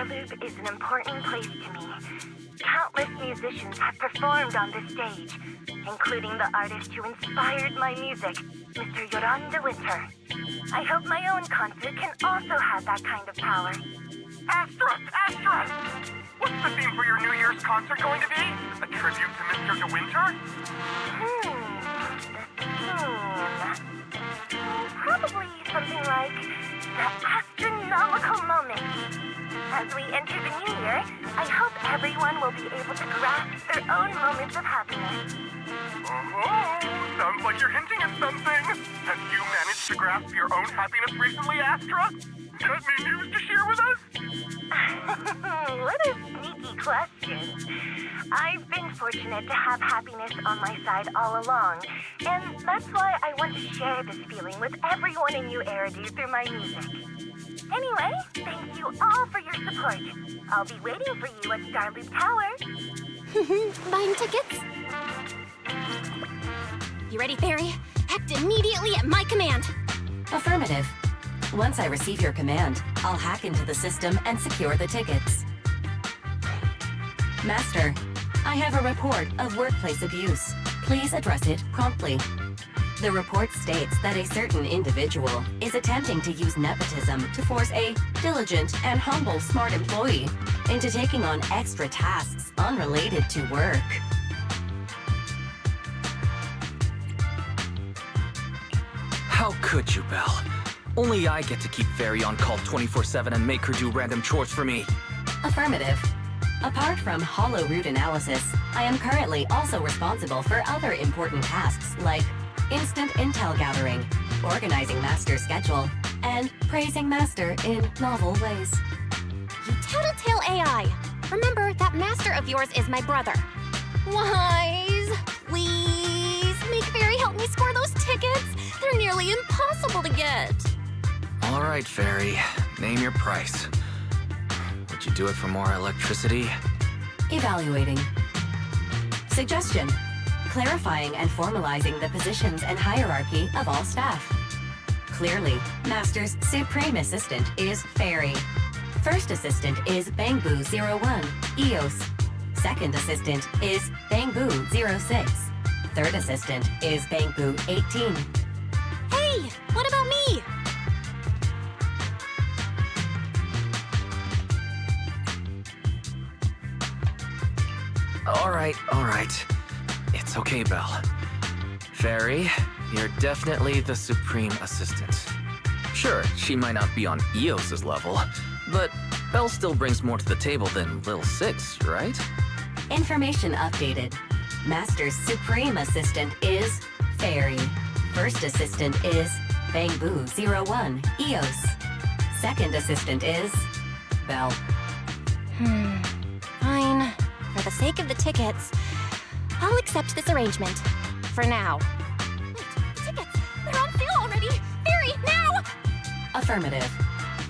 Starloop is an important place to me. Countless musicians have performed on this stage, including the artist who inspired my music, Mr. Yoran de Winter. I hope my own concert can also have that kind of power. Astra! Astra! What's the theme for your New Year's concert going to be? A tribute to Mr. De Winter? Probably something like the Astra Nomical moment. As we enter the new year, I hope everyone will be able to grasp their own moments of happiness. Oh, sounds like you're hinting at something. Have you managed to grasp your own happiness recently, Astra? Got any news to share with us? What a sneaky question. I've been fortunate to have happiness on my side all along, and that's why I want to share this feeling with everyone in New Eridu through my music. Anyway, thank you all for your support. I'll be waiting for you at Starloop Tower. Buying tickets? You ready, Fairy? Act immediately at my command. Affirmative. Once I receive your command, I'll hack into the system and secure the tickets. Master, I have a report of workplace abuse. Please address it promptly. The report states that a certain individual is attempting to use nepotism to force a diligent and humble smart employee into taking on extra tasks unrelated to work. How could you, Belle? Only I get to keep Fairy on call 24/7 and make her do random chores for me. Affirmative. Apart from hollow root analysis, I am currently also responsible for other important tasks like instant intel gathering, organizing Master's schedule, and praising Master in novel ways. You tattletale AI. Remember, that Master of yours is my brother. Wise, please, make Fairy help me score those tickets. They're nearly impossible to get. All right, Fairy. Name your price. Would you do it for more electricity? Evaluating. Suggestion. Clarifying and formalizing the positions and hierarchy of all staff. Clearly, Master's Supreme Assistant is Fairy. First Assistant is Bangbu 01, EOS. Second Assistant is Bangbu 06. Third Assistant is Bangbu 18. Hey, what about me? All right. It's okay, Belle. Fairy, you're definitely the Supreme Assistant. Sure, she might not be on EOS's level, but Belle still brings more to the table than Lil Six, right? Information updated. Master's Supreme Assistant is Fairy. First Assistant is Bangbu 01, EOS. Second Assistant is Belle. Fine. For the sake of the tickets, I'll accept this arrangement. For now. Wait, the tickets! They're on sale already! Fairy, now! Affirmative.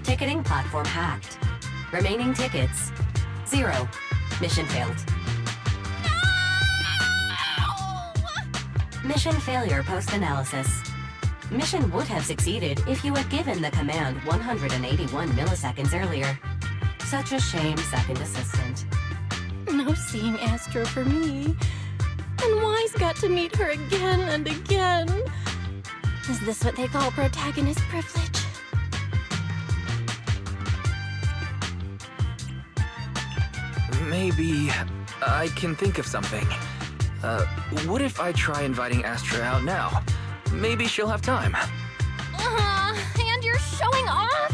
Ticketing platform hacked. Remaining tickets 0. Mission failed. No! Mission failure post-analysis. Mission would have succeeded if you had given the command 181 milliseconds earlier. Such a shame, Second Assistant. No seeing Astra for me. And Wise got to meet her again and again. Is this what they call protagonist privilege? Maybe I can think of something. What if I try inviting Astra out now? Maybe she'll have time. And you're showing off?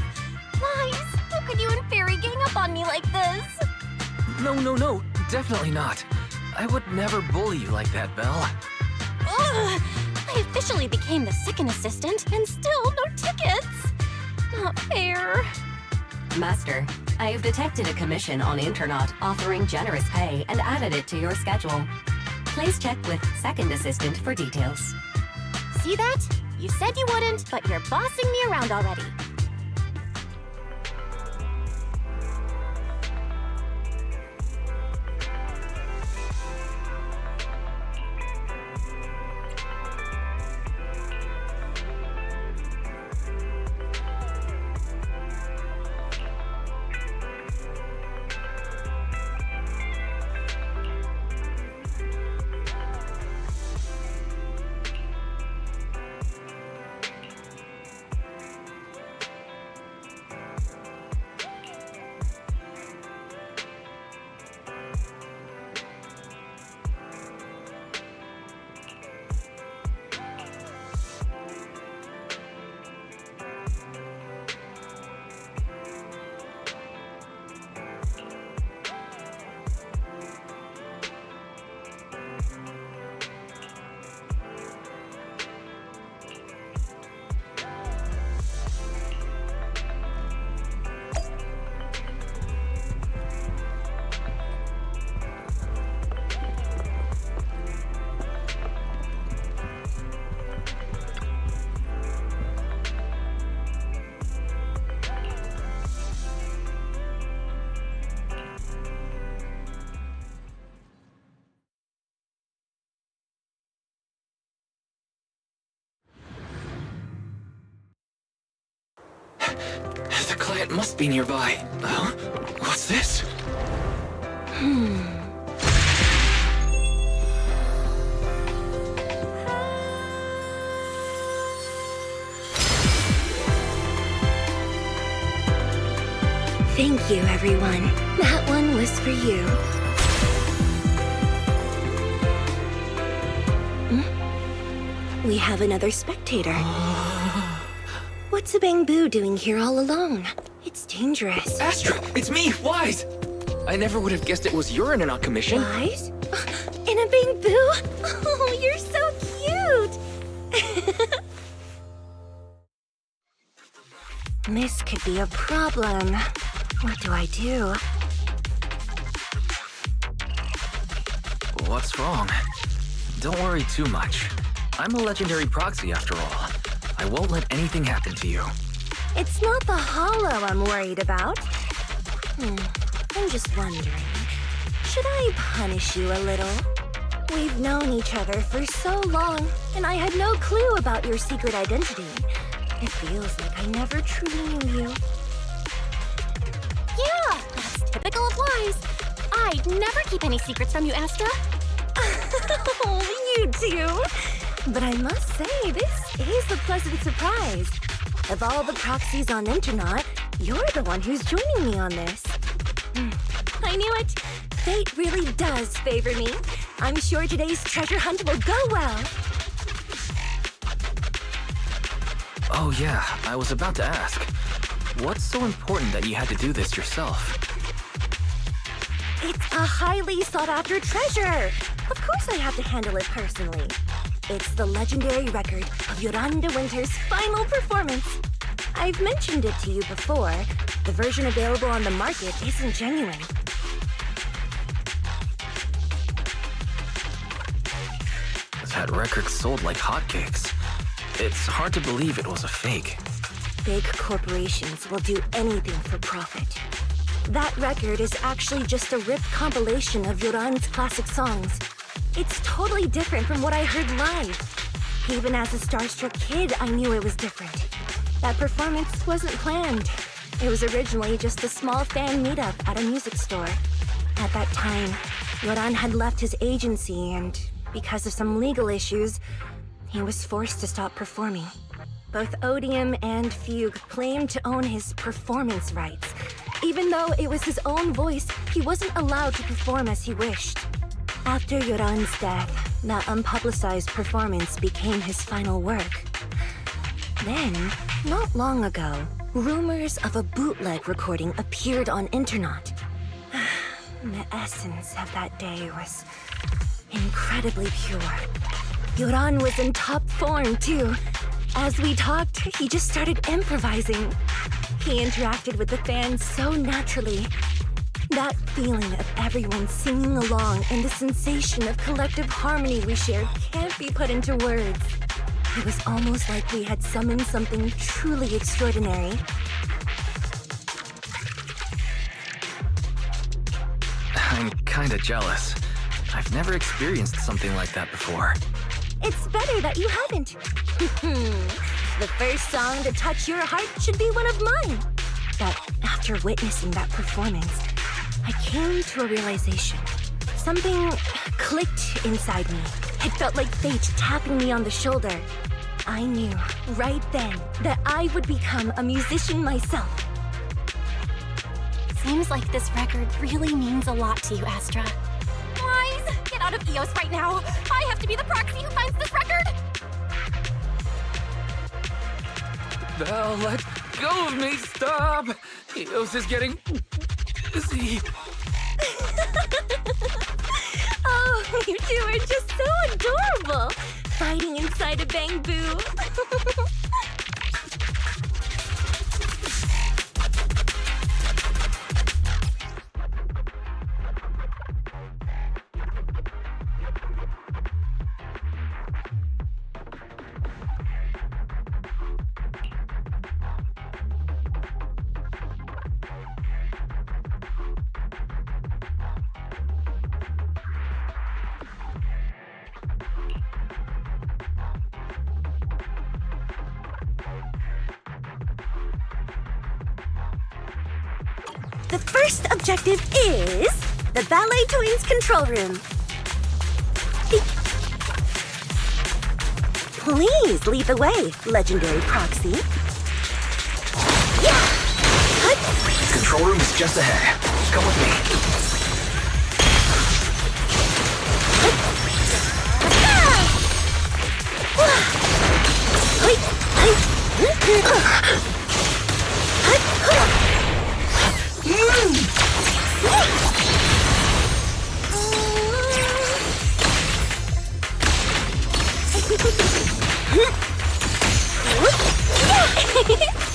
Wise, how could you and Fairy gang up on me like this? No, definitely not. I would never bully you like that, Belle. Ugh! I officially became the second assistant, and still no tickets! Not fair. Master, I have detected a commission on Internaut offering generous pay and added it to your schedule. Please check with Second Assistant for details. See that? You said you wouldn't, but you're bossing me around already. The client must be nearby. What's this? Thank you, everyone. That one was for you. We have another spectator. What's a Bangbu doing here all alone? It's dangerous. Astra, it's me, Wise! I never would have guessed it was urine on commission. Wise? In a Bangbu? Oh, you're so cute! This could be a problem. What do I do? What's wrong? Don't worry too much. I'm a legendary proxy after all. I won't let anything happen to you. It's not the hollow I'm worried about. I'm just wondering, should I punish you a little? We've known each other for so long, and I had no clue about your secret identity. It feels like I never truly knew you. Yeah, that's typical of Wise. I'd never keep any secrets from you, Astra. Oh, you too. But I must say, this is a pleasant surprise. Of all the proxies on Internet, you're the one who's joining me on this. I knew it. Fate really does favor me. I'm sure today's treasure hunt will go well. Oh yeah, I was about to ask. What's so important that you had to do this yourself? It's a highly sought-after treasure. Of course I have to handle it personally. It's the legendary record of Yolanda Winter's final performance. I've mentioned it to you before. The version available on the market isn't genuine. That record sold like hotcakes. It's hard to believe it was a fake. Big corporations will do anything for profit. That record is actually just a ripped compilation of Yoran's classic songs. It's totally different from what I heard live. Even as a starstruck kid, I knew it was different. That performance wasn't planned. It was originally just a small fan meetup at a music store. At that time, Yoran had left his agency and, because of some legal issues, he was forced to stop performing. Both Odium and Fugue claimed to own his performance rights. Even though it was his own voice, he wasn't allowed to perform as he wished. After Yoran's death, that unpublicized performance became his final work. Then, not long ago, rumors of a bootleg recording appeared on Internet. The essence of that day was incredibly pure. Yoran was in top form, too. As we talked, he just started improvising. He interacted with the fans so naturally. That feeling of everyone singing along and the sensation of collective harmony we shared can't be put into words. It was almost like we had summoned something truly extraordinary. I'm kinda jealous. I've never experienced something like that before. It's better that you haven't. The first song to touch your heart should be one of mine. But after witnessing that performance, I came to a realization. Something clicked inside me. It felt like fate tapping me on the shoulder. I knew right then that I would become a musician myself. Seems like this record really means a lot to you, Astra. Wise, get out of EOS right now. I have to be the proxy who finds this record. Belle, let go of me, stop! EOS is getting busy. Oh, you two are just so adorable. Fighting inside a Bangbu. The first objective is the Ballet Twins control room. Please lead the way, legendary proxy. Yeah! The control room is just ahead. Come with me.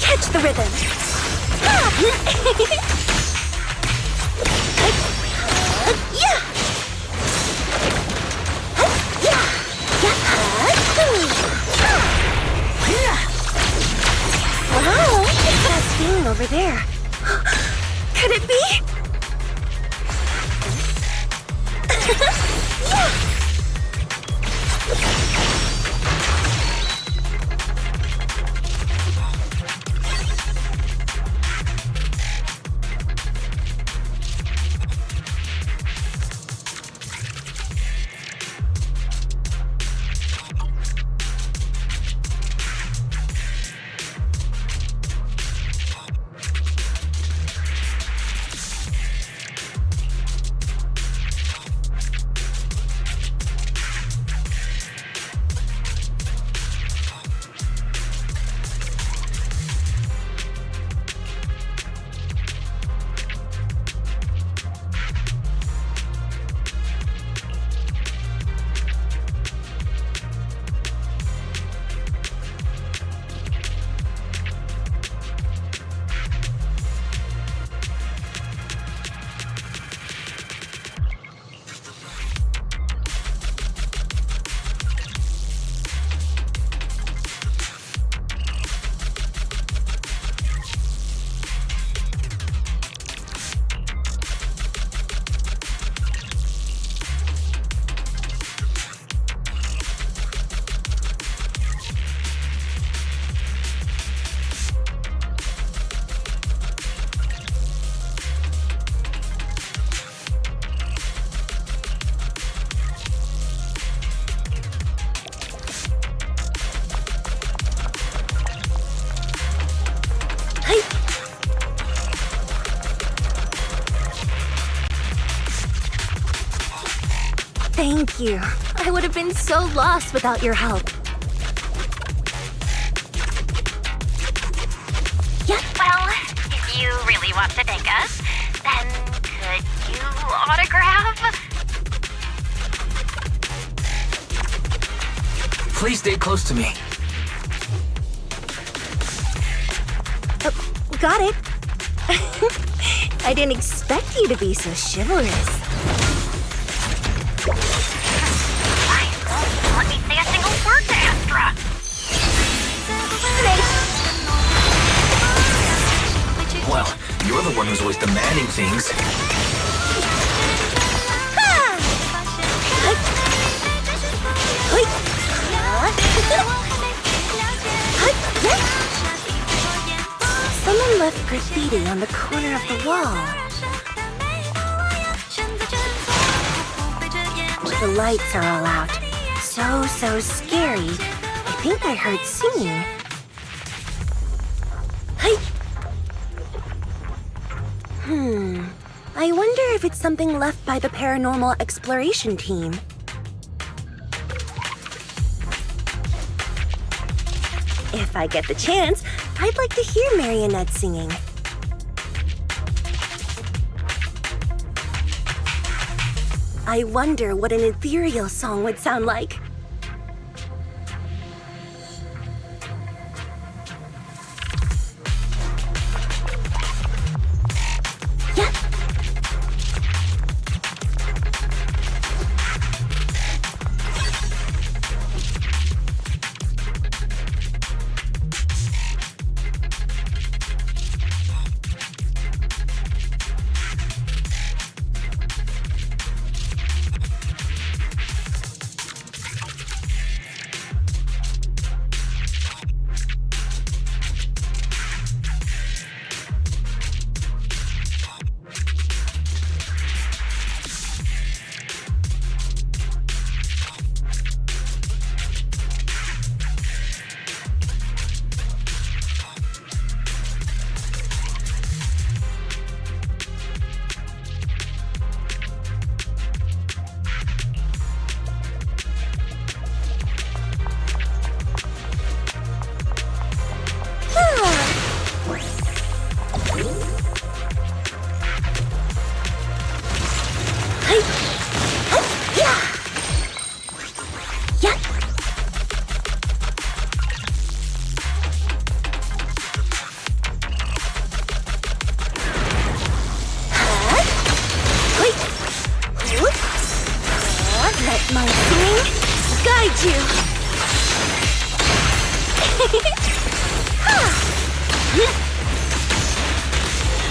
Catch the rhythm. Wow, what's that feeling over there? Could it be? Thank you. I would have been so lost without your help. Well, if you really want to thank us, then could you autograph? Please stay close to me. Got it. I didn't expect you to be so chivalrous. Why won't you let me say a single word to Astra? Well, you're the one who's always demanding things. Someone left graffiti on the corner of the wall. The lights are all out. So scary. I think I heard singing. I wonder if it's something left by the paranormal exploration team. If I get the chance, I'd like to hear Marionette singing. I wonder what an ethereal song would sound like. Let my singing guide you.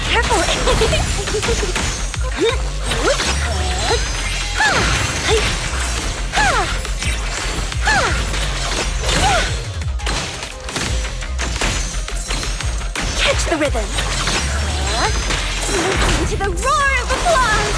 Careful. Catch the rhythm. Listen to the roar of applause.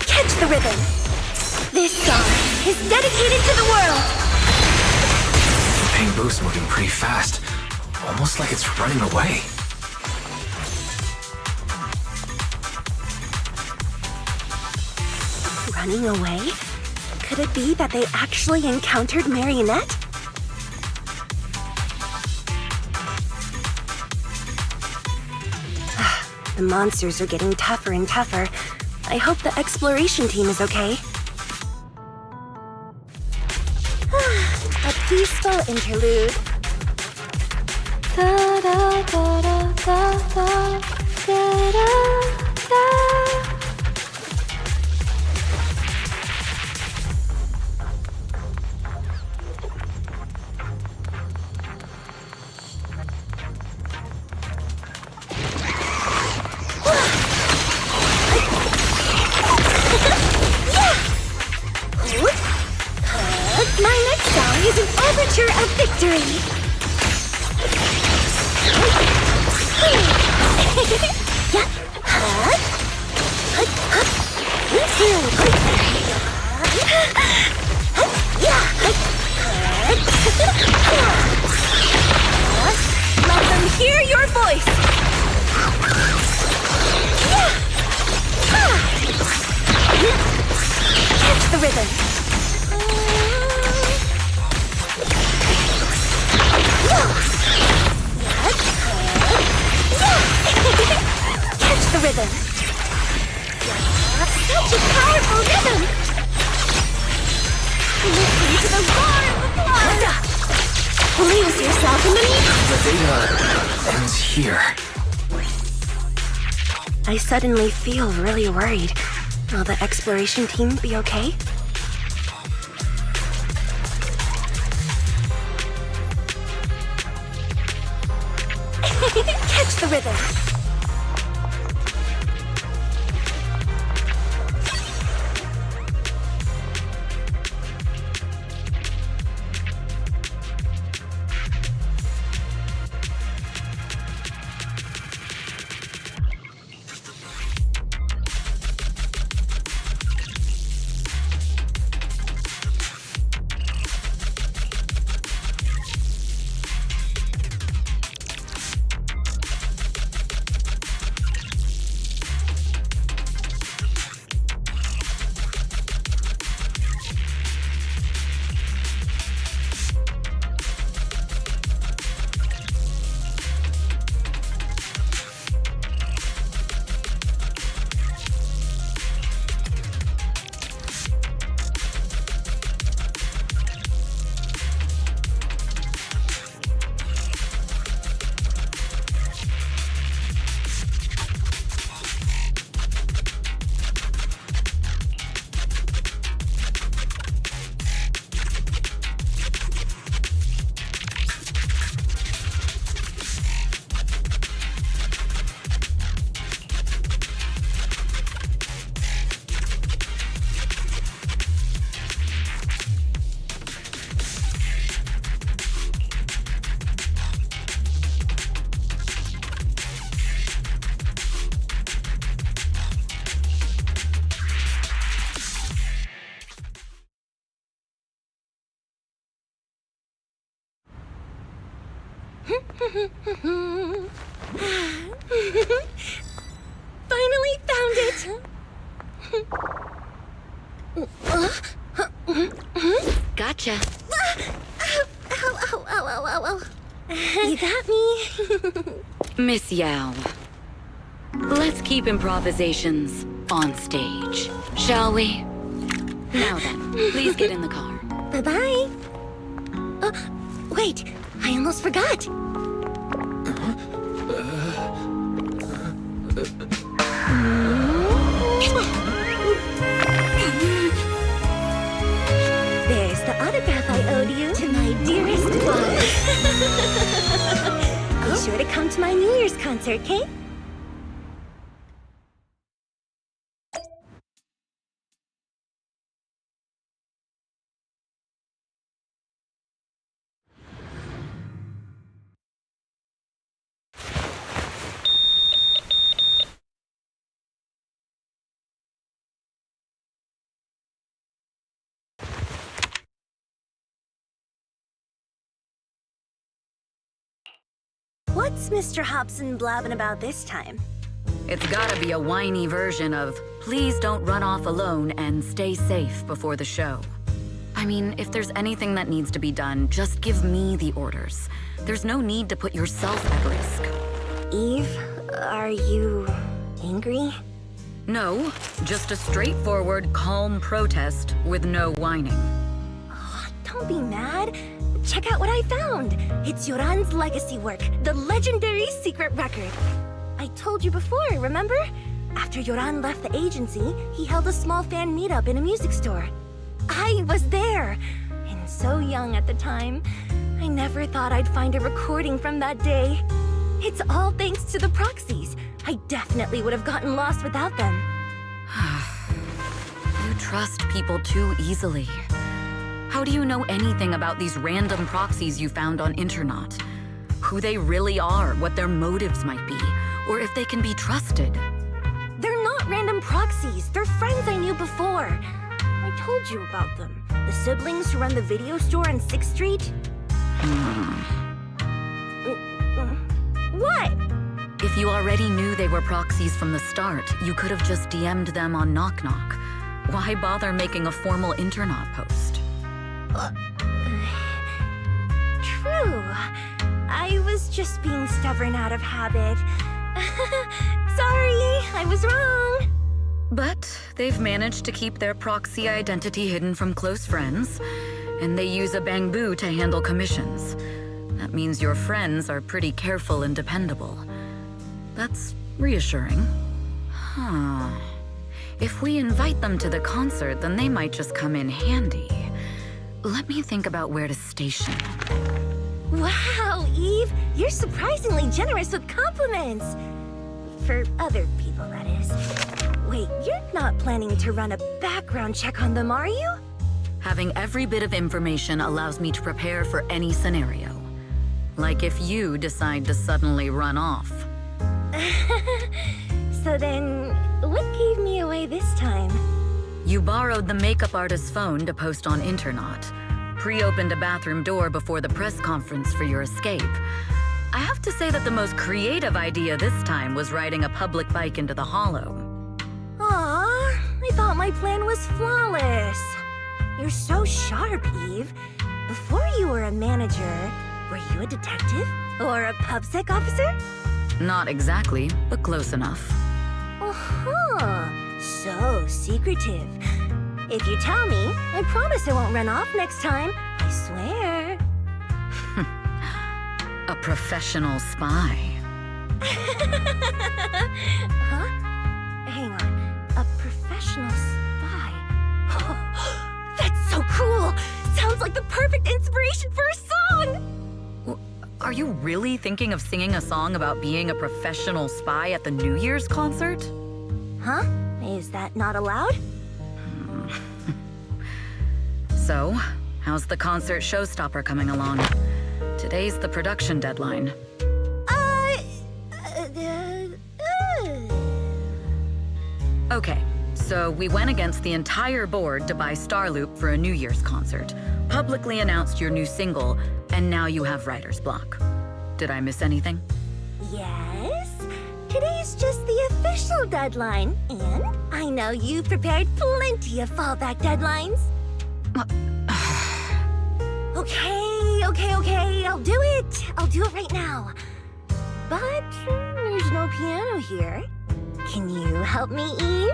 Catch the rhythm. This song is dedicated to the world. The pain boost's moving pretty fast. Almost like it's running away. Running away? Could it be that they actually encountered Marionette? The monsters are getting tougher and tougher. I hope the exploration team is okay. A peaceful interlude. Da da da da da da da da. My next song is an overture of victory. Let them hear your voice. Catch the rhythm. Catch the rhythm. Such a powerful rhythm. Listen to the roar of applause. Lose yourself in the music. The data ends here. I suddenly feel really worried. Will the exploration team be okay? Catch the rhythm. Finally found it! Gotcha. Ow, ow, ow, ow, ow, ow. You got me. Miss Yao, let's keep improvisations on stage, shall we? Now then, please get in the car. Bye-bye. Wait, I almost forgot. There's the autograph I owed you to my dearest boss. Be sure to come to my New Year's concert, Kate? What's Mr. Hobson blabbing about this time? It's gotta be a whiny version of, please don't run off alone and stay safe before the show. I mean, if there's anything that needs to be done, just give me the orders. There's no need to put yourself at risk. Eve, are you angry? No, just a straightforward, calm protest with no whining. Oh, don't be mad. Check out what I found. It's Yoran's legacy work, the legendary secret record. I told you before, remember? After Yoran left the agency, he held a small fan meetup in a music store. I was there, and so young at the time. I never thought I'd find a recording from that day. It's all thanks to the proxies. I definitely would have gotten lost without them. You trust people too easily. How do you know anything about these random proxies you found on Internet? Who they really are, what their motives might be, or if they can be trusted? They're not random proxies. They're friends I knew before. I told you about them. The siblings who run the video store on 6th Street. What? If you already knew they were proxies from the start, you could have just DM'd them on Knock Knock. Why bother making a formal Internet post? True. I was just being stubborn out of habit. Sorry, I was wrong. But they've managed to keep their proxy identity hidden from close friends, and they use a bamboo to handle commissions. That means your friends are pretty careful and dependable. That's reassuring. Huh. If we invite them to the concert, then they might just come in handy. Let me think about where to station them. Wow, Eve, you're surprisingly generous with compliments. For other people, that is. Wait, you're not planning to run a background check on them, are you? Having every bit of information allows me to prepare for any scenario. Like if you decide to suddenly run off. So then, what gave me away this time? You borrowed the makeup artist's phone to post on Internet. Pre-opened a bathroom door before the press conference for your escape. I have to say that the most creative idea this time was riding a public bike into the hollow. Aw, I thought my plan was flawless. You're so sharp, Eve. Before you were a manager, were you a detective? Or a PubSec officer? Not exactly, but close enough. Uh-huh. So secretive. If you tell me, I promise I won't run off next time. I swear. A professional spy. Huh? Hang on. A professional spy. That's so cool! Sounds like the perfect inspiration for a song! Are you really thinking of singing a song about being a professional spy at the New Year's concert? Huh? Is that not allowed? So, how's the concert showstopper coming along? Today's the production deadline. Okay, so we went against the entire board to buy Starloop for a New Year's concert, publicly announced your new single, and now you have writer's block. Did I miss anything? Yes. Today's just the official deadline, and I know you've prepared plenty of fallback deadlines. Okay, I'll do it. I'll do it right now. But there's no piano here. Can you help me, Eve?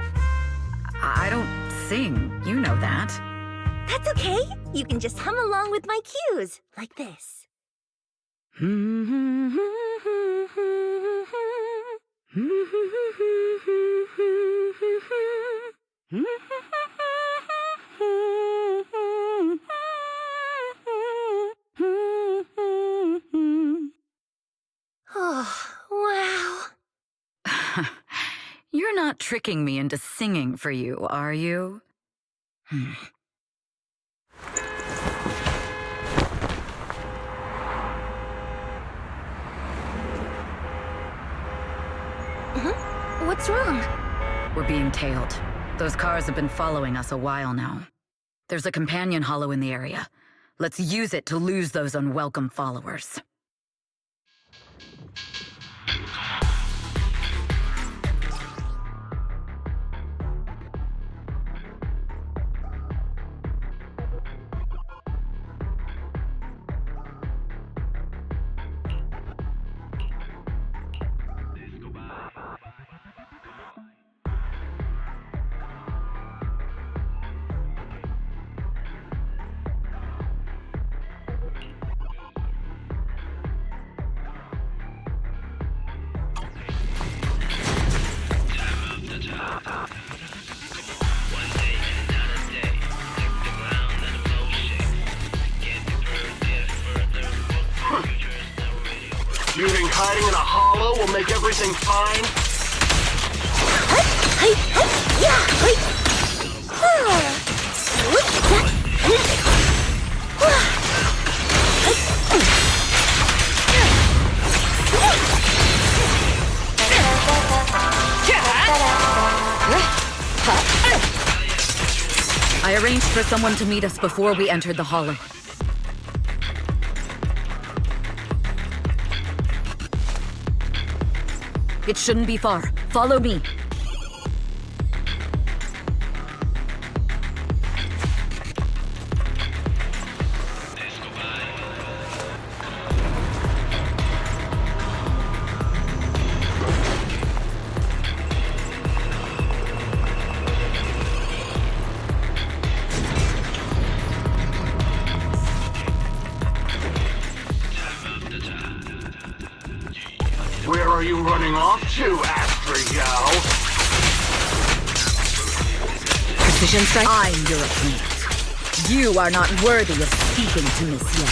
I don't sing. You know that. That's okay. You can just hum along with my cues, like this. Oh, wow. You're not tricking me into singing for you, are you? What's wrong? We're being tailed. Those cars have been following us a while now. There's a companion hollow in the area. Let's use it to lose those unwelcome followers. You think hiding in a hollow will make everything fine? I arranged for someone to meet us before we entered the hollow. It shouldn't be far. Follow me. Where are you running off to, Astra Yao? Precision strike? I'm your opponent. You are not worthy of speaking to Miss Yao.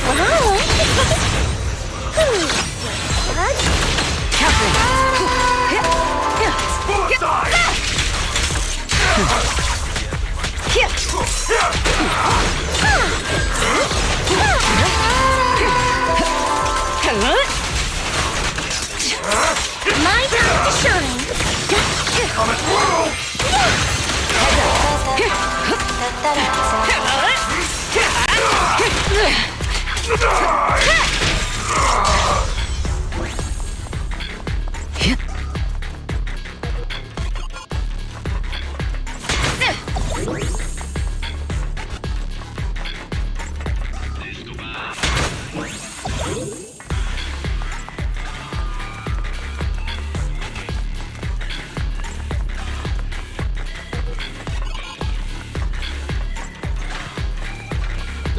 Wow! My time to shine! Coming through!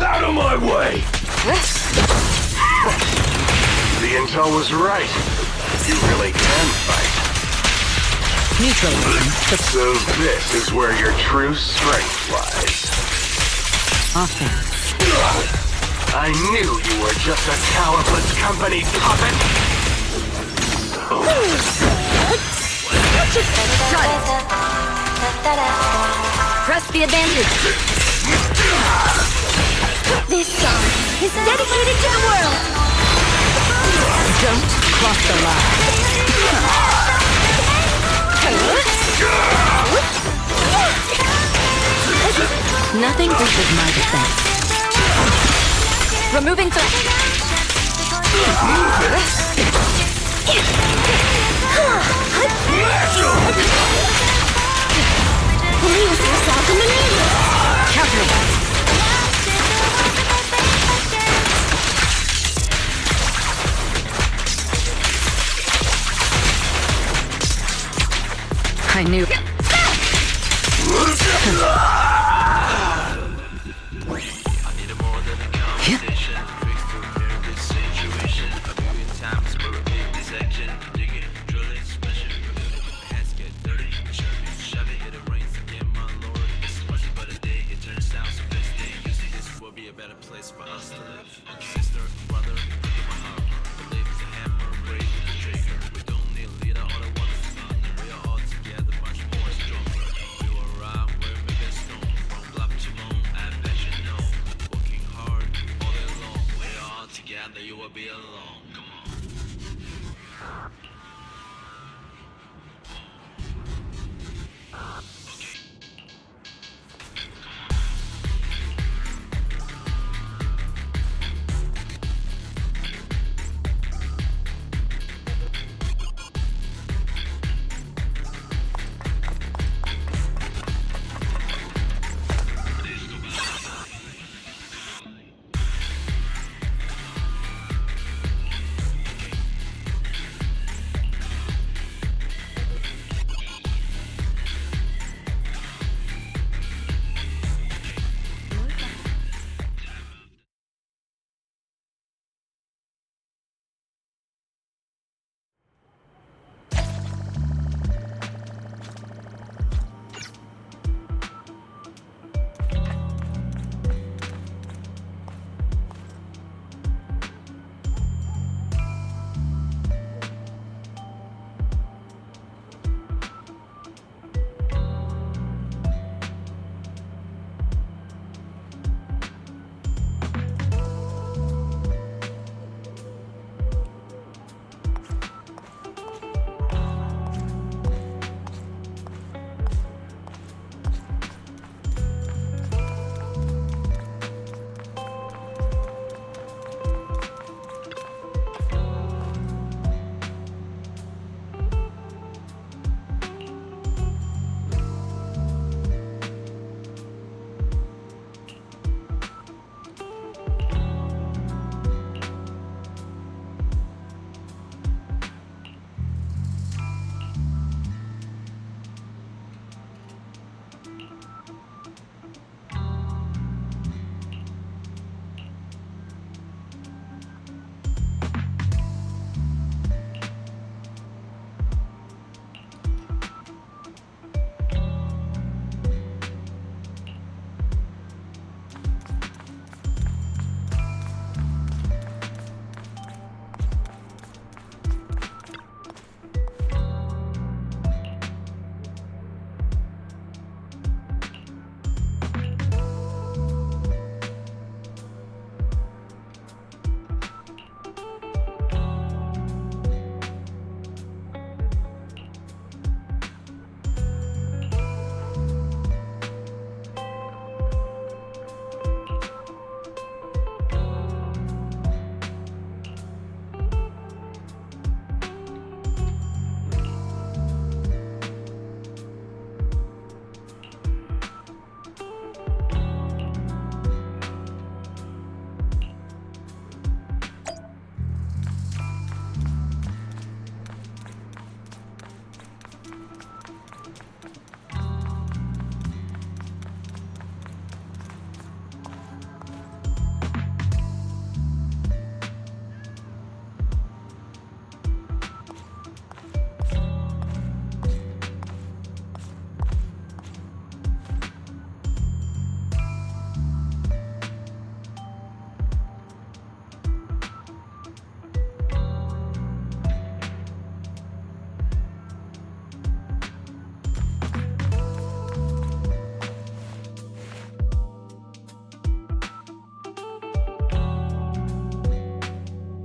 Out of my way! The intel was right. You really can fight. Neutralizing. So this is where your true strength lies. Offense. I knew you were just a talentless company puppet. Got it. Press the advantage. This song is dedicated to the world! Don't cross the line. Nothing reaches my defense. Removing threat. Lose yourself in the music! Counter. I knew.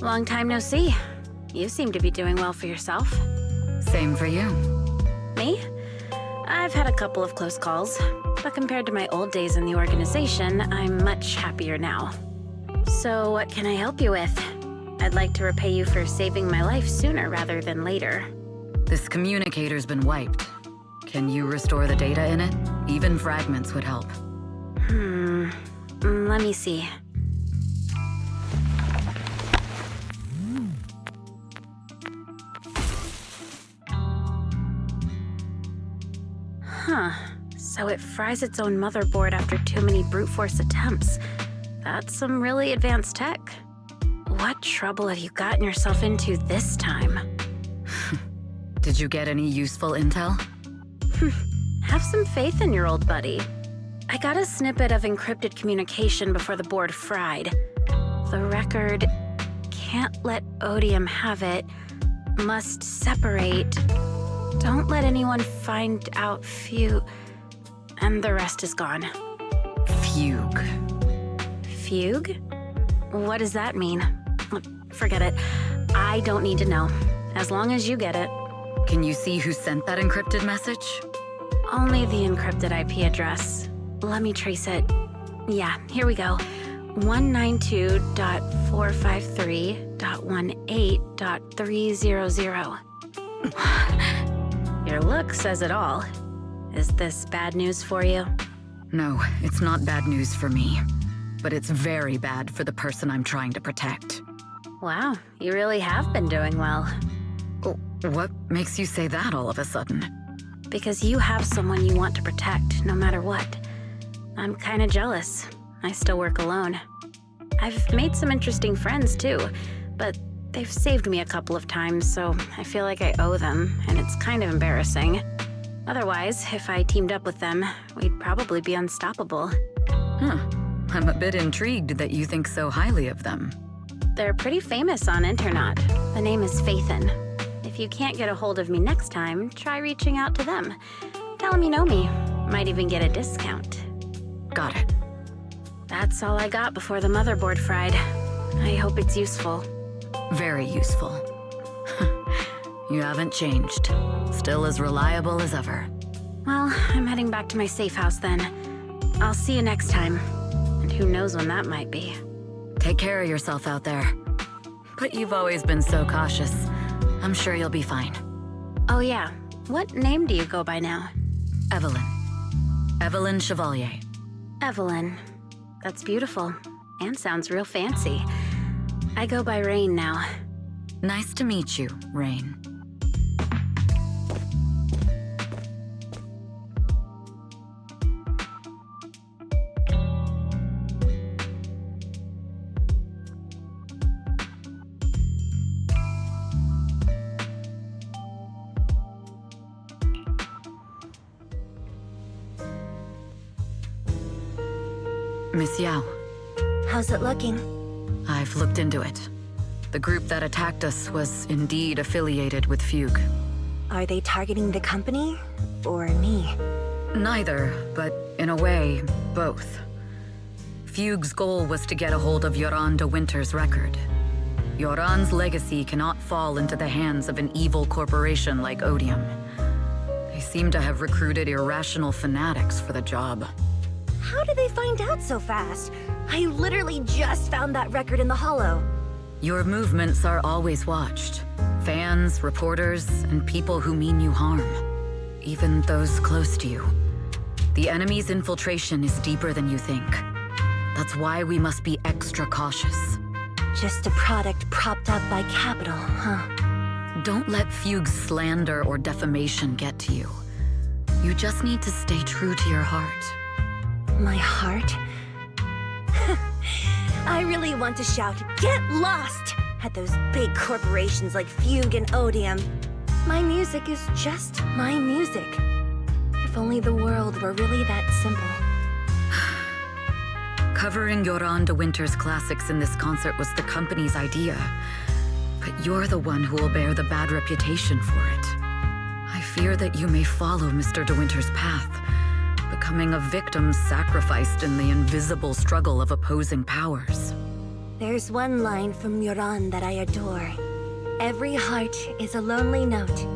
Long time no see. You seem to be doing well for yourself. Same for you. Me? I've had a couple of close calls, but compared to my old days in the organization, I'm much happier now. So what can I help you with? I'd like to repay you for saving my life sooner rather than later. This communicator's been wiped. Can you restore the data in it? Even fragments would help. Let me see. Huh. So it fries its own motherboard after too many brute force attempts. That's some really advanced tech. What trouble have you gotten yourself into this time? Did you get any useful intel? Have some faith in your old buddy. I got a snippet of encrypted communication before the board fried. The record can't let Odium have it. Must separate. Don't let anyone find out and the rest is gone. Fugue. Fugue? What does that mean? Forget it. I don't need to know. As long as you get it. Can you see who sent that encrypted message? Only the encrypted IP address. Let me trace it. Yeah, here we go. 192.453.18.300. Your look says it all. Is this bad news for you? No, it's not bad news for me. But it's very bad for the person I'm trying to protect. Wow, you really have been doing well. What makes you say that all of a sudden? Because you have someone you want to protect, no matter what. I'm kinda jealous. I still work alone. I've made some interesting friends too, but they've saved me a couple of times, so I feel like I owe them, and it's kind of embarrassing. Otherwise, if I teamed up with them, we'd probably be unstoppable. I'm a bit intrigued that you think so highly of them. They're pretty famous on internet. The name is Faithin. If you can't get a hold of me next time, try reaching out to them. Tell them you know me. Might even get a discount. Got it. That's all I got before the motherboard fried. I hope it's useful. Very useful. You haven't changed. Still as reliable as ever. Well, I'm heading back to my safe house then. I'll see you next time. And who knows when that might be. Take care of yourself out there. But you've always been so cautious. I'm sure you'll be fine. Oh yeah, what name do you go by now? Evelyn. Evelyn Chevalier. Evelyn. That's beautiful. And sounds real fancy. I go by Rain now. Nice to meet you, Rain. Miss Yao. How's it looking? I've looked into it. The group that attacked us was indeed affiliated with Fugue. Are they targeting the company? Or me? Neither, but in a way, both. Fugue's goal was to get a hold of Yoran de Winter's record. Yoran's legacy cannot fall into the hands of an evil corporation like Odium. They seem to have recruited irrational fanatics for the job. How did they find out so fast? I literally just found that record in the hollow. Your movements are always watched. Fans, reporters, and people who mean you harm. Even those close to you. The enemy's infiltration is deeper than you think. That's why we must be extra cautious. Just a product propped up by capital, huh? Don't let Fugue's slander or defamation get to you. You just need to stay true to your heart. My heart? I really want to shout, "Get lost!" at those big corporations like Fugue and Odium. My music is just my music. If only the world were really that simple. Covering Yoran de Winter's classics in this concert was the company's idea. But you're the one who will bear the bad reputation for it. I fear that you may follow Mr. de Winter's path, becoming a victim sacrificed in the invisible struggle of opposing powers. There's one line from Yoran that I adore. Every heart is a lonely note.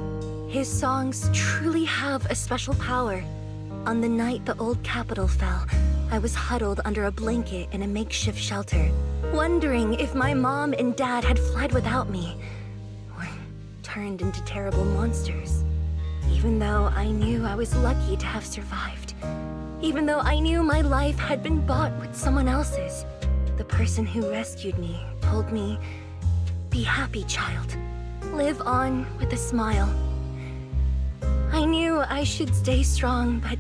His songs truly have a special power. On the night the old capital fell, I was huddled under a blanket in a makeshift shelter, wondering if my mom and dad had fled without me, or turned into terrible monsters. Even though I knew I was lucky to have survived. Even though I knew my life had been bought with someone else's. The person who rescued me told me, "Be happy, child. Live on with a smile." I knew I should stay strong, but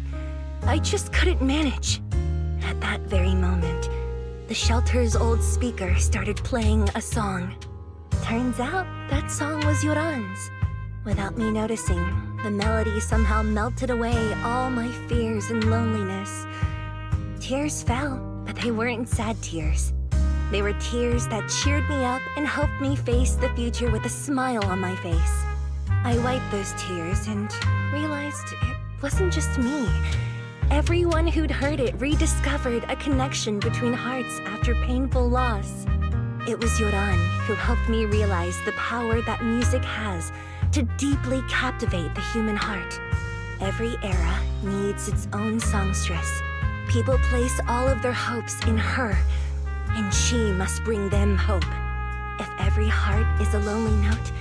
I just couldn't manage. At that very moment, the shelter's old speaker started playing a song. Turns out that song was Yoran's. Without me noticing, the melody somehow melted away all my fears and loneliness. Tears fell, but they weren't sad tears. They were tears that cheered me up and helped me face the future with a smile on my face. I wiped those tears and realized it wasn't just me. Everyone who'd heard it rediscovered a connection between hearts after painful loss. It was Yoran who helped me realize the power that music has to deeply captivate the human heart. Every era needs its own songstress. People place all of their hopes in her, and she must bring them hope. If every heart is a lonely note,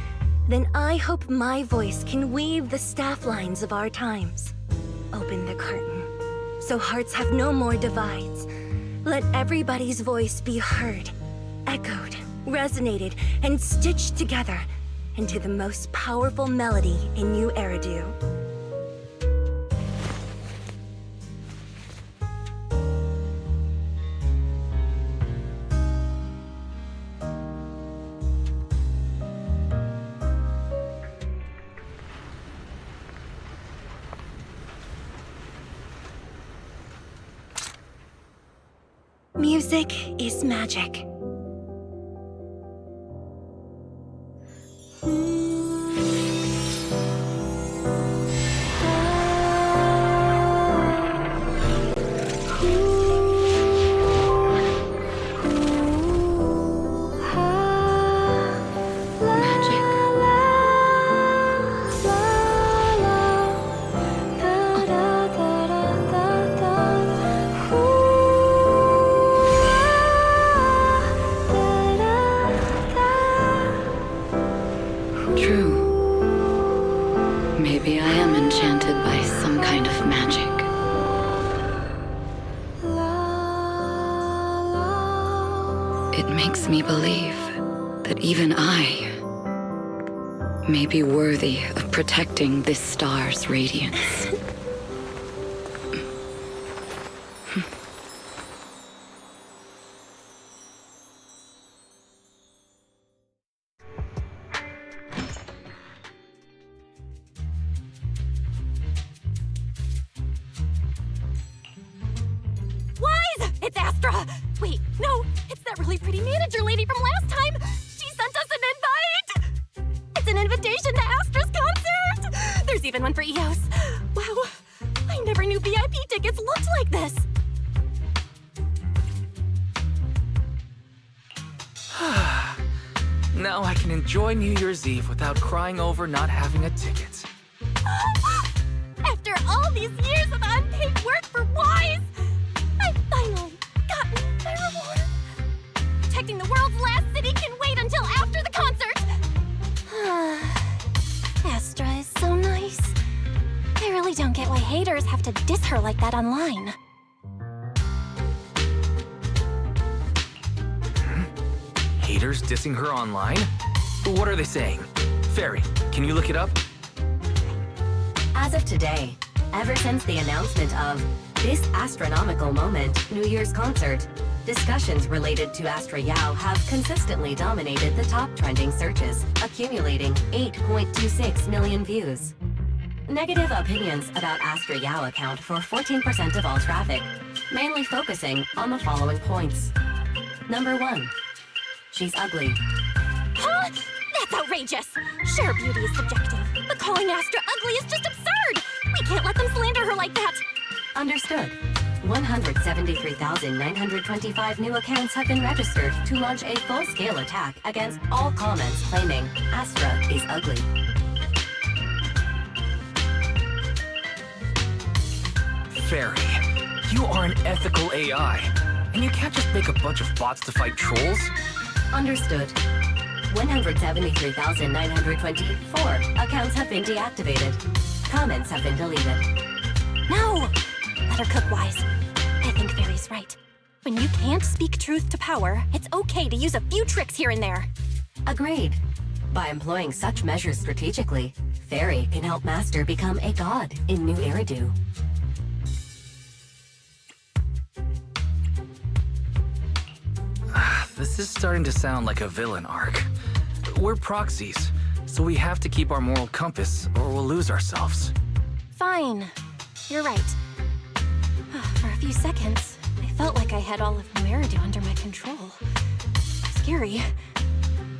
then I hope my voice can weave the staff lines of our times. Open the curtain, so hearts have no more divides. Let everybody's voice be heard, echoed, resonated, and stitched together into the most powerful melody in New Eridu. Music is magic. Maybe I am enchanted by some kind of magic. It makes me believe that even I may be worthy of protecting this star's radiance. It's Astra! Wait, no, it's that really pretty manager lady from last time! She sent us an invite! It's an invitation to Astra's concert! There's even one for EOS. Wow, I never knew VIP tickets looked like this! Now I can enjoy New Year's Eve without crying over not having a ticket. After all these years of unpaid work for Wise, I've finally gotten my reward. Protecting the world's last city can wait until after the concert. Astra is so nice. I really don't get why haters have to diss her like that online. Haters dissing her online? What are they saying? Fairy, can you look it up? As of today, ever since the announcement of this astronomical moment New Year's concert, discussions related to Astra Yao have consistently dominated the top trending searches, accumulating 8.26 million views. Negative opinions about Astra Yao account for 14% of all traffic, mainly focusing on the following points. Number 1. She's ugly. Huh? That's outrageous! Sure, beauty is subjective, but calling Astra ugly is just absurd! We can't let them slander her like that! Understood. 173,925 new accounts have been registered to launch a full-scale attack against all comments claiming Astra is ugly. Fairy, you are an ethical AI, and you can't just make a bunch of bots to fight trolls. Understood. 173,924 accounts have been deactivated. Comments have been deleted. No! Let her cook Wise. I think Fairy's right. When you can't speak truth to power, it's okay to use a few tricks here and there. Agreed. By employing such measures strategically, Fairy can help Master become a god in New Eridu. This is starting to sound like a villain arc. We're proxies, so we have to keep our moral compass or we'll lose ourselves. Fine. You're right. For a few seconds, I felt like I had all of New Eridu under my control. Scary.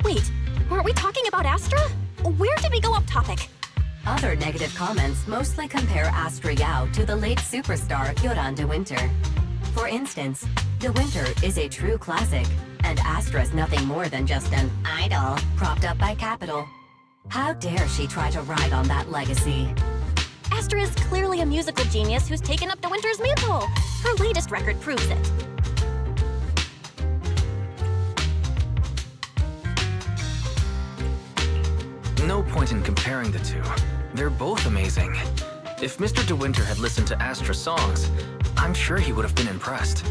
Wait, weren't we talking about Astra? Where did we go off topic? Other negative comments mostly compare Astra Yao to the late superstar Yoran de Winter. For instance, De Winter is a true classic, and Astra's nothing more than just an idol propped up by capital. How dare she try to ride on that legacy? Astra is clearly a musical genius who's taken up De Winter's mantle. Her latest record proves it. No point in comparing the two. They're both amazing. If Mr. De Winter had listened to Astra's songs, I'm sure he would have been impressed.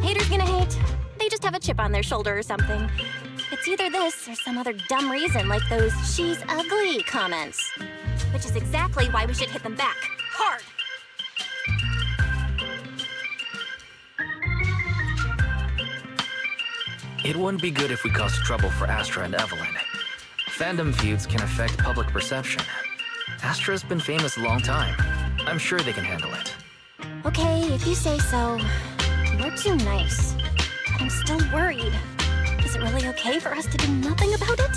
Haters gonna hate. They just have a chip on their shoulder or something. It's either this or some other dumb reason like those "she's ugly" comments. Which is exactly why we should hit them back. Hard! It wouldn't be good if we caused trouble for Astra and Evelyn. Fandom feuds can affect public perception. Astra's been famous a long time. I'm sure they can handle it. Okay, if you say so. You're too nice. But I'm still worried. Is it really okay for us to do nothing about it?